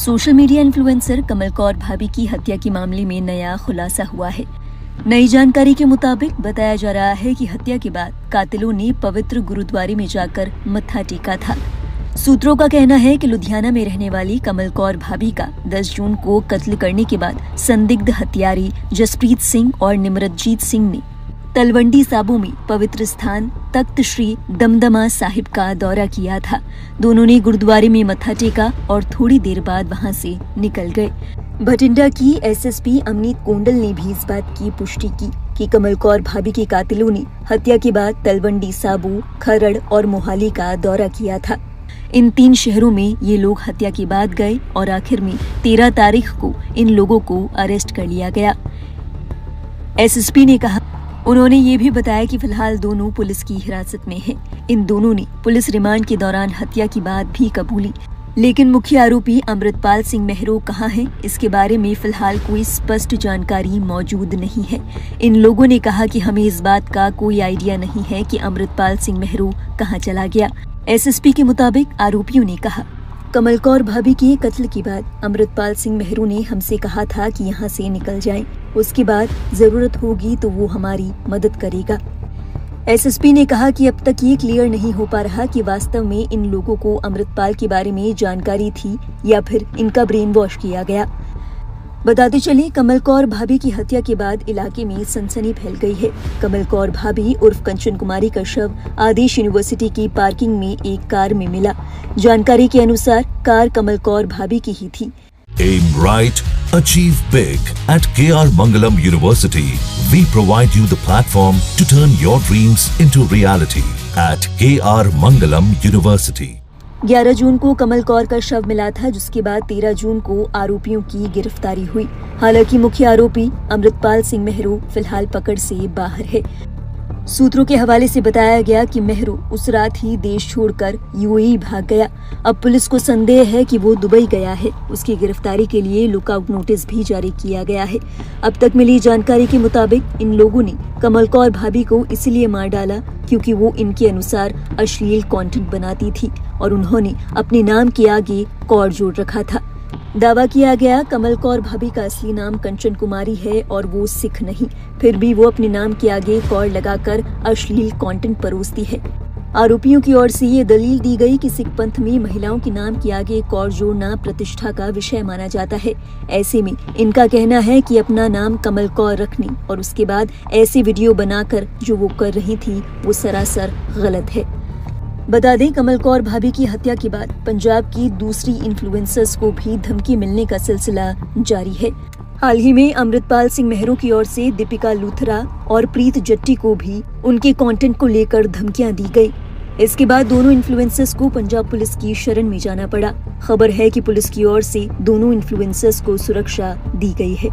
Social media influencer कमल कौर भाभी की हत्या के मामले में नया खुलासा हुआ है। नई जानकारी के मुताबिक बताया जा रहा है कि हत्या के बाद कातिलों ने पवित्र गुरुद्वारे में जाकर मत्था टेका था। सूत्रों का कहना है कि लुधियाना में रहने वाली कमल कौर भाभी का 10 जून को कत्ल करने के बाद संदिग्ध हत्यारे जसप्रीत सिंह और निमरतजीत सिंह ने तलवंडी साबो में पवित्र स्थान तख्त श्री दमदमा साहिब का दौरा किया था। दोनों ने गुरुद्वारे में मत्था टेका और थोड़ी देर बाद वहां से निकल गए। भटिंडा की एसएसपी अमनीत कोंडल ने भी इस बात की पुष्टि की कि कमल कौर भाभी के कातिलों ने हत्या के बाद तलवंडी साबो, खरड़ और मोहाली का दौरा किया था। इन 3 शहरों में ये लोग हत्या के बाद गए और आखिर में 13 तारीख को इन लोगों को अरेस्ट कर लिया गया। एसएसपी ने कहा, उन्होंने ये भी बताया कि फिलहाल दोनों पुलिस की हिरासत में हैं। इन दोनों ने पुलिस रिमांड के दौरान हत्या की बात भी कबूली, लेकिन मुख्य आरोपी अमृतपाल सिंह मेहरो कहाँ है, इसके बारे में फिलहाल कोई स्पष्ट जानकारी मौजूद नहीं है। इन लोगों ने कहा कि हमें इस बात का कोई आइडिया नहीं है कि अमृतपाल सिंह मेहरो कहाँ चला गया। एसएसपी के मुताबिक आरोपियों ने कहा, कमल कौर भाभी के कत्ल के बाद अमृतपाल सिंह मेहरो ने हमसे कहा था कि यहाँ से निकल जाएं। उसके बाद जरूरत होगी तो वो हमारी मदद करेगा। एसएसपी ने कहा कि अब तक ये क्लियर नहीं हो पा रहा कि वास्तव में इन लोगों को अमृतपाल के बारे में जानकारी थी या फिर इनका ब्रेन वॉश किया गया। बताते चले, कमल कौर भाभी की हत्या के बाद इलाके में सनसनी फैल गई है। कमल कौर भाभी उर्फ कंचन कुमारी का शव आदेश यूनिवर्सिटी की पार्किंग में एक कार में मिला। जानकारी के अनुसार कार कमल कौर भाभी की ही थी। Aim right, achieve big at KR Mangalam University. We provide you the platform to turn your dreams into reality at KR Mangalam University. 11 जून को कमल कौर का शव मिला था, जिसके बाद 13 जून को आरोपियों की गिरफ्तारी हुई। हालांकि मुख्य आरोपी अमृतपाल सिंह मेहरो फिलहाल पकड़ से बाहर है। सूत्रों के हवाले से बताया गया कि मेहरो उस रात ही देश छोड़कर यूएई भाग गया। अब पुलिस को संदेह है कि वो दुबई गया है। उसकी गिरफ्तारी के लिए लुकआउट नोटिस भी जारी किया गया है। अब तक मिली जानकारी के मुताबिक इन लोगों ने कमल कौर भाभी को इसलिए मार डाला क्योंकि वो इनके अनुसार अश्लील कंटेंट बनाती थी और उन्होंने अपने नाम के आगे कौर जोड़ रखा था। दावा किया गया कमल कौर भाभी का असली नाम कंचन कुमारी है और वो सिख नहीं, फिर भी वो अपने नाम के आगे कौर लगाकर अश्लील कंटेंट परोसती है। आरोपियों की ओर से ये दलील दी गई कि सिख पंथ में महिलाओं के नाम के आगे कौर जोड़ना प्रतिष्ठा का विषय माना जाता है। ऐसे में इनका कहना है कि अपना नाम कमल कौर रखने और उसके बाद ऐसे वीडियो बनाकर जो वो कर रही थी वो सरासर गलत है। बता दें, कमल कौर भाभी की हत्या के बाद पंजाब की दूसरी इन्फ्लुएंसर्स को भी धमकी मिलने का सिलसिला जारी है। हाल ही में अमृतपाल सिंह मेहरो की ओर से दीपिका लूथरा और प्रीत जट्टी को भी उनके कंटेंट को लेकर धमकियां दी गई। इसके बाद दोनों इन्फ्लुएंसर्स को पंजाब पुलिस की शरण में जाना पड़ा। खबर है कि पुलिस की ओर से दोनों इन्फ्लुएंसर्स को सुरक्षा दी गई है।